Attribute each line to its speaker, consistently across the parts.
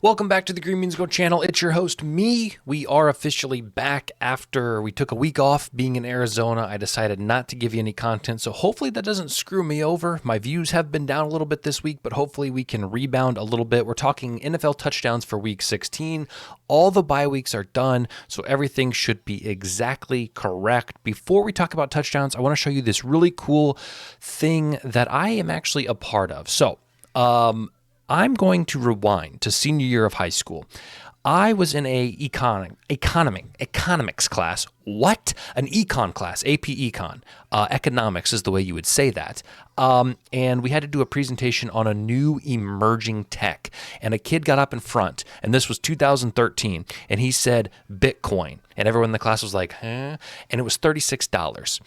Speaker 1: Welcome back to the Green Beans Go channel. It's your host, me. We are officially back after we took a week off being in Arizona. I decided not to give you any content, so hopefully that doesn't screw me over. My views have been down a little bit this week, but hopefully we can rebound a little bit. We're talking NFL touchdowns for week 16. All the bye weeks are done, so everything should be exactly correct. Before we talk about touchdowns, I want to show you this really cool thing that I am actually a part of. So, I'm going to rewind to senior year of high school. I was in a economics class. What? An econ class, AP Econ. Economics is the way you would say that. And we had to do a presentation on a new emerging tech. And a kid got up in front, and this was 2013, and he said Bitcoin. And everyone in the class was like, huh? And it was $36.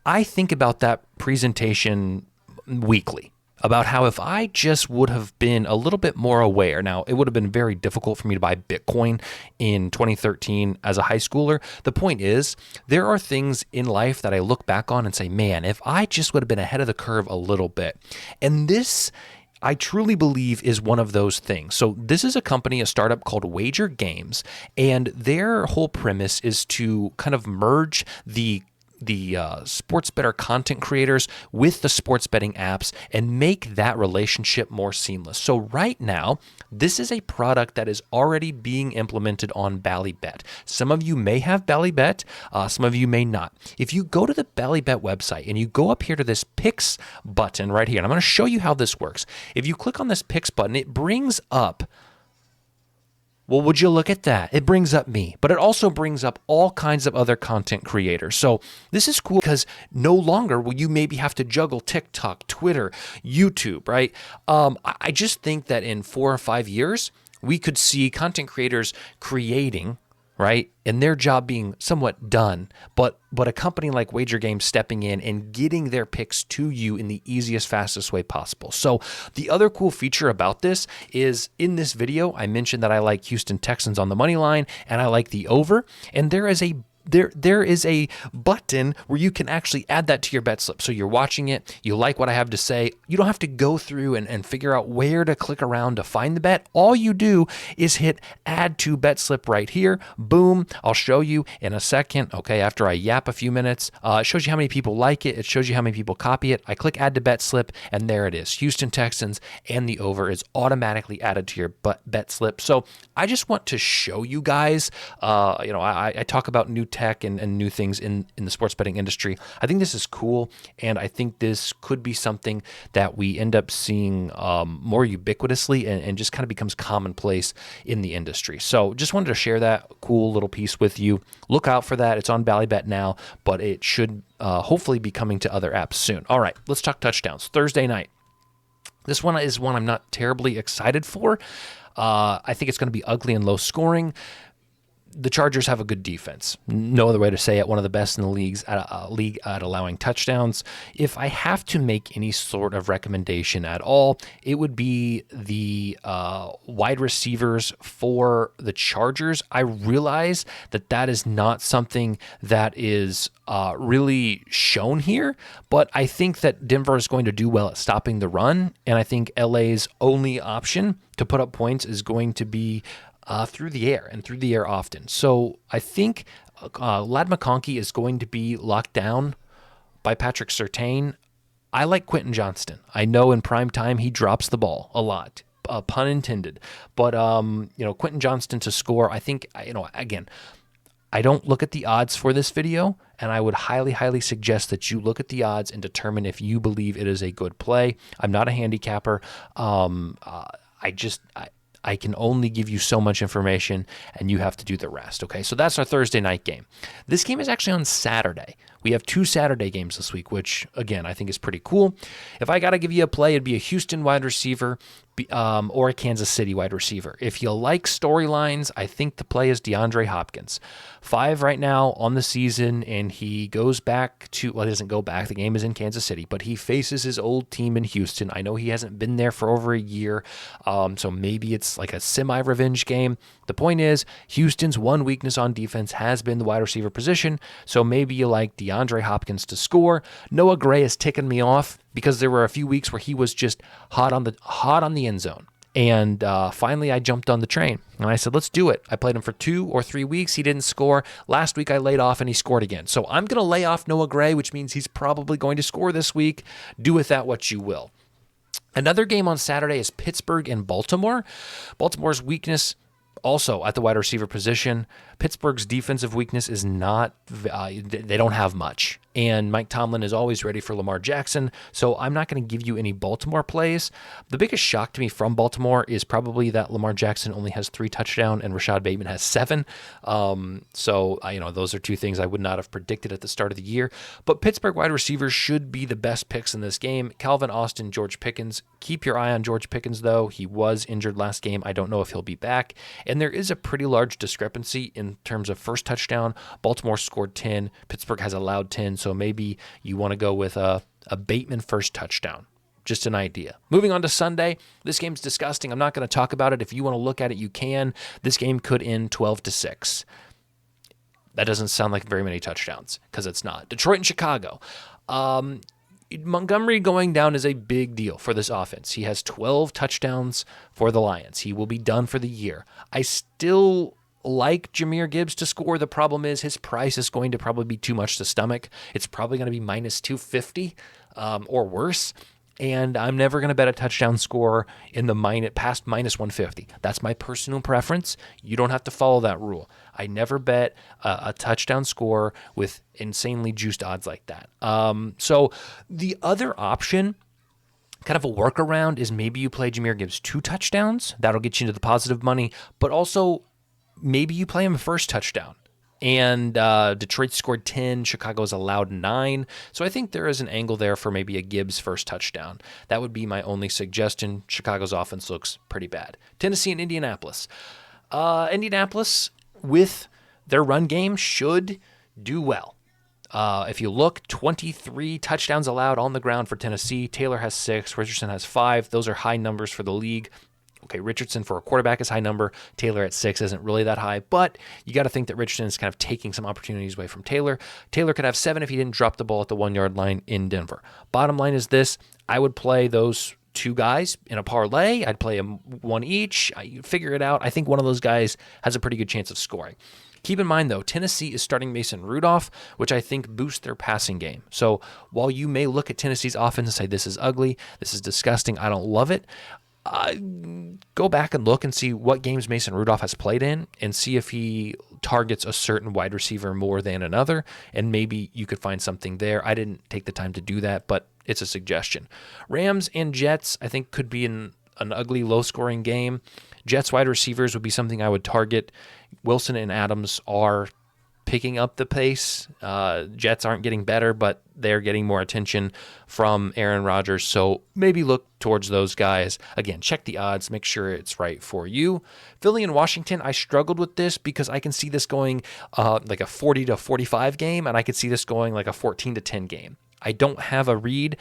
Speaker 1: I think about that presentation weekly, about how if I just would have been a little bit more aware. Now, it would have been very difficult for me to buy Bitcoin in 2013 as a high schooler. The point is, there are things in life that I look back on and say, man, if I just would have been ahead of the curve a little bit. And this, I truly believe, is one of those things. So this is a company, a startup called Wager Games, and their whole premise is to kind of merge the sports bettor content creators with the sports betting apps and make that relationship more seamless. So right now, this is a product that is already being implemented on Ballybet. Some of you may have Ballybet, some of you may not. If you go to the Ballybet website and you go up here to this Picks button right here, and I'm going to show you how this works. If you click on this Picks button, it brings up, well, would you look at that? It brings up me, but it also brings up all kinds of other content creators. So this is cool because no longer will you maybe have to juggle TikTok, Twitter, YouTube, right? I just think that in 4 or 5 years, we could see content creators creating, right, and their job being somewhat done, but a company like Wager Games stepping in and getting their picks to you in the easiest, fastest way possible. So the other cool feature about this is in this video, I mentioned that I like Houston Texans on the money line and I like the over, and there is a button where you can actually add that to your bet slip. So you're watching it, you like what I have to say, you don't have to go through and figure out where to click around to find the bet. All you do is hit add to bet slip right here. Boom. I'll show you in a second. Okay, after I yap a few minutes, it shows you how many people like it. It shows you how many people copy it. I click add to bet slip, and there it is. Houston Texans and the over is automatically added to your bet slip. So I just want to show you guys, I talk about new tech and new things in the sports betting industry. I think this is cool, and I think this could be something that we end up seeing more ubiquitously and just kind of becomes commonplace in the industry. So just wanted to share that cool little piece with you. Look out for that. It's on Ballybet now, but it should hopefully be coming to other apps soon. All right, let's talk touchdowns. Thursday night. This one is one I'm not terribly excited for. I think it's going to be ugly and low scoring. The Chargers have a good defense. No other way to say it. One of the best in the league at allowing touchdowns. If I have to make any sort of recommendation at all, it would be the wide receivers for the Chargers. I realize that is not something that is really shown here, but I think that Denver is going to do well at stopping the run, and I think LA's only option to put up points is going to be through the air, and through the air often. So I think Ladd McConkey is going to be locked down by Patrick Surtain. I like Quentin Johnston. I know in prime time he drops the ball a lot, pun intended. But Quentin Johnston to score, I think, again, I don't look at the odds for this video, and I would highly, highly suggest that you look at the odds and determine if you believe it is a good play. I'm not a handicapper. I can only give you so much information, and you have to do the rest, okay? So that's our Thursday night game. This game is actually on Saturday. We have 2 Saturday games this week, which, again, I think is pretty cool. If I got to give you a play, it'd be a Houston wide receiver or a Kansas City wide receiver. If you like storylines, I think the play is DeAndre Hopkins. 5 right now on the season, and he goes back to, well, he doesn't go back. The game is in Kansas City, but he faces his old team in Houston. I know he hasn't been there for over a year, so maybe it's like a semi-revenge game. The point is, Houston's one weakness on defense has been the wide receiver position, so maybe you like DeAndre Hopkins to score. Noah Gray is ticking me off because there were a few weeks where he was just hot on the end zone. And finally, I jumped on the train, and I said, let's do it. I played him for 2 or 3 weeks. He didn't score. Last week, I laid off, and he scored again. So I'm going to lay off Noah Gray, which means he's probably going to score this week. Do with that what you will. Another game on Saturday is Pittsburgh and Baltimore. Baltimore's weakness also at the wide receiver position. Pittsburgh's defensive weakness is not, they don't have much. And Mike Tomlin is always ready for Lamar Jackson, so I'm not going to give you any Baltimore plays. The biggest shock to me from Baltimore is probably that Lamar Jackson only has 3 touchdowns and Rashad Bateman has 7. Those are 2 things I would not have predicted at the start of the year. But Pittsburgh wide receivers should be the best picks in this game. Calvin Austin, George Pickens. Keep your eye on George Pickens, though. He was injured last game. I don't know if he'll be back. And there is a pretty large discrepancy in terms of first touchdown. Baltimore scored 10. Pittsburgh has allowed 10. So maybe you want to go with a Bateman first touchdown. Just an idea. Moving on to Sunday. This game's disgusting. I'm not going to talk about it. If you want to look at it, you can. This game could end 12-6. That doesn't sound like very many touchdowns because it's not. Detroit and Chicago. Montgomery going down is a big deal for this offense. He has 12 touchdowns for the Lions. He will be done for the year. I still like Jahmyr Gibbs to score. The problem is his price is going to probably be too much to stomach. It's probably going to be minus 250 or worse. And I'm never going to bet a touchdown score in the past minus 150. That's my personal preference. You don't have to follow that rule. I never bet a touchdown score with insanely juiced odds like that. So the other option, kind of a workaround, is maybe you play Jahmyr Gibbs 2 touchdowns. That'll get you into the positive money. But also maybe you play him a first touchdown. And Detroit scored 10. Chicago's allowed 9. So I think there is an angle there for maybe a Gibbs first touchdown. That would be my only suggestion. Chicago's offense looks pretty bad. Tennessee and Indianapolis. Indianapolis, with their run game, should do well. If you look, 23 touchdowns allowed on the ground for Tennessee. Taylor has 6. Richardson has 5. Those are high numbers for the league. Okay, Richardson for a quarterback is high number. Taylor at 6 isn't really that high, but you got to think that Richardson is kind of taking some opportunities away from Taylor. Taylor could have 7 if he didn't drop the ball at the 1-yard line in Denver. Bottom line is this: I would play those 2 guys in a parlay. I'd play them 1 each. Figure it out. I think one of those guys has a pretty good chance of scoring. Keep in mind, though, Tennessee is starting Mason Rudolph, which I think boosts their passing game. So while you may look at Tennessee's offense and say, this is ugly, this is disgusting, I don't love it, go back and look and see what games Mason Rudolph has played in and see if he targets a certain wide receiver more than another, and maybe you could find something there. I didn't take the time to do that, but it's a suggestion. Rams and Jets, I think, could be an ugly, low-scoring game. Jets wide receivers would be something I would target. Wilson and Adams are picking up the pace. Jets aren't getting better, but they're getting more attention from Aaron Rodgers, so maybe look towards those guys. Again, check the odds, make sure it's right for you. Philly and Washington, I struggled with this because I can see this going like a 40-45 game, and I could see this going like a 14-10 game. I don't have a read.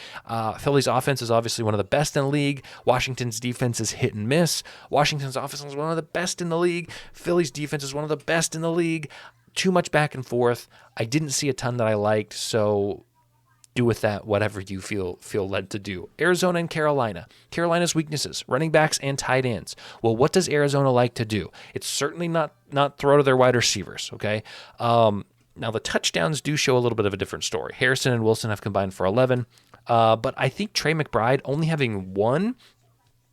Speaker 1: Philly's offense is obviously one of the best in the league. Washington's defense is hit and miss. Washington's offense is one of the best in the league. Philly's defense is one of the best in the league. Too much back and forth. I didn't see a ton that I liked, so do with that whatever you feel led to do. Arizona and Carolina. Carolina's weaknesses, running backs and tight ends. Well, what does Arizona like to do? It's certainly not throw to their wide receivers, okay? Now, the touchdowns do show a little bit of a different story. Harrison and Wilson have combined for 11, but I think Trey McBride only having 1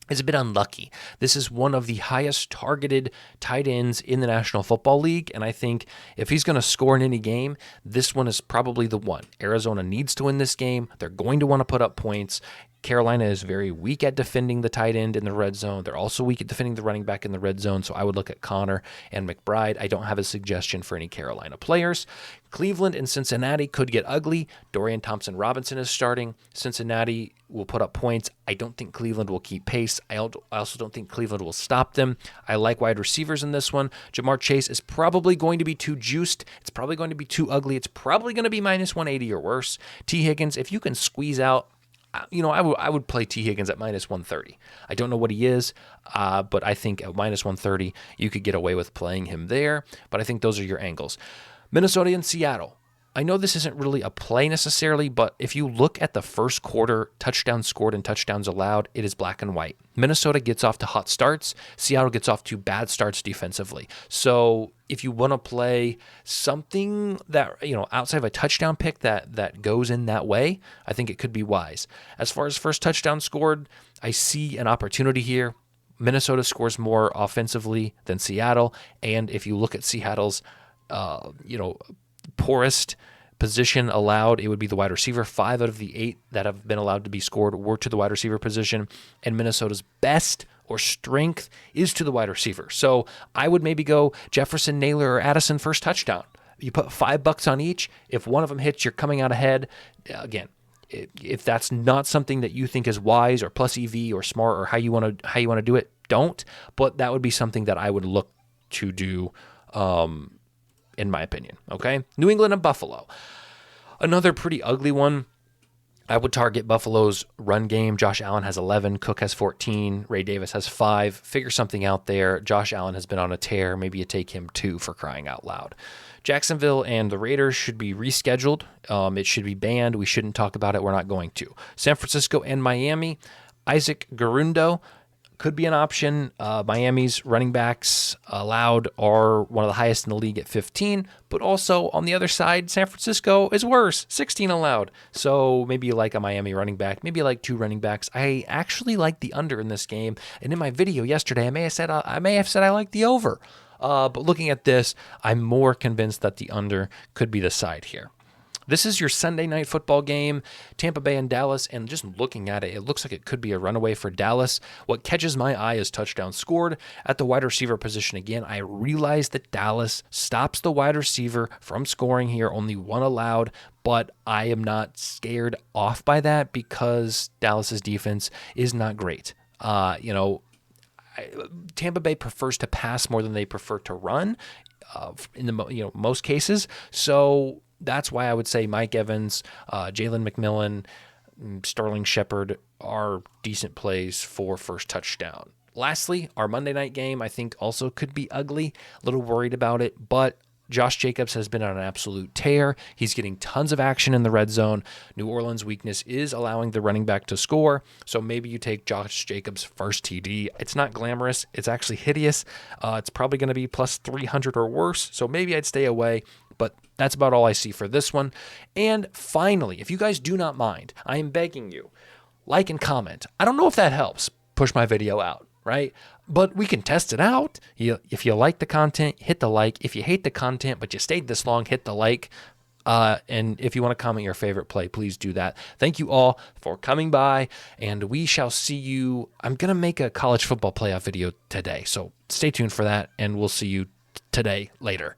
Speaker 1: is a bit unlucky. This is one of the highest targeted tight ends in the National Football League, and I think if he's going to score in any game, this one is probably the one. Arizona needs to win this game. They're going to want to put up points. Carolina is very weak at defending the tight end in the red zone. They're also weak at defending the running back in the red zone, so I would look at Connor and McBride. I don't have a suggestion for any Carolina players. Cleveland and Cincinnati could get ugly. Dorian Thompson-Robinson is starting. Cincinnati will put up points. I don't think Cleveland will keep pace. I also don't think Cleveland will stop them. I like wide receivers in this one. Jamar Chase is probably going to be too juiced. It's probably going to be too ugly. It's probably going to be minus 180 or worse. T. Higgins, if you can squeeze out, I would play T. Higgins at minus 130. I don't know what he is, but I think at minus 130, you could get away with playing him there. But I think those are your angles. Minnesota and Seattle. I know this isn't really a play necessarily, but if you look at the first quarter, touchdowns scored and touchdowns allowed, it is black and white. Minnesota gets off to hot starts. Seattle gets off to bad starts defensively. So if you want to play something that, outside of a touchdown pick that goes in that way, I think it could be wise. As far as first touchdown scored, I see an opportunity here. Minnesota scores more offensively than Seattle. And if you look at Seattle's, poorest position allowed, it would be the wide receiver. 5 out of the 8 that have been allowed to be scored were to the wide receiver position, and Minnesota's best or strength is to the wide receiver. So I would maybe go Jefferson, Naylor, or Addison first touchdown. You put $5 on each. If one of them hits, you're coming out ahead. Again, if that's not something that you think is wise or plus EV or smart or how you want to do it, don't. But that would be something that I would look to do, in my opinion. Okay, New England and Buffalo, another pretty ugly one. I would target Buffalo's run game. Josh Allen has 11, Cook has 14, Ray Davis has 5. Figure something out there. Josh Allen has been on a tear. Maybe you take him 2 for crying out loud. Jacksonville and the Raiders should be rescheduled. It should be banned. We shouldn't talk about it. We're not going to. San Francisco and Miami. Isaac Garundo could be an option. Miami's running backs allowed are one of the highest in the league at 15, but also on the other side, San Francisco is worse, 16 allowed. So maybe you like a Miami running back, maybe you like 2 running backs. I actually like the under in this game, and in my video yesterday, I may have said I like the over. But looking at this, I'm more convinced that the under could be the side here. This is your Sunday night football game, Tampa Bay and Dallas, and just looking at it, it looks like it could be a runaway for Dallas. What catches my eye is touchdown scored at the wide receiver position. Again, I realize that Dallas stops the wide receiver from scoring here, only 1 allowed, but I am not scared off by that because Dallas's defense is not great. Tampa Bay prefers to pass more than they prefer to run in the most cases. So that's why I would say Mike Evans, Jalen McMillan, Sterling Shepard are decent plays for first touchdown. Lastly, our Monday night game I think also could be ugly. A little worried about it, but Josh Jacobs has been on an absolute tear. He's getting tons of action in the red zone. New Orleans' weakness is allowing the running back to score, so maybe you take Josh Jacobs' first TD. It's not glamorous. It's actually hideous. It's probably going to be plus 300 or worse, so maybe I'd stay away, but that's about all I see for this one. And finally, if you guys do not mind, I am begging you, like and comment. I don't know if that helps push my video out, right? But we can test it out. If you like the content, hit the like. If you hate the content, but you stayed this long, hit the like. And if you want to comment your favorite play, please do that. Thank you all for coming by, and we shall see you. I'm going to make a college football playoff video today, so stay tuned for that, and we'll see you today later.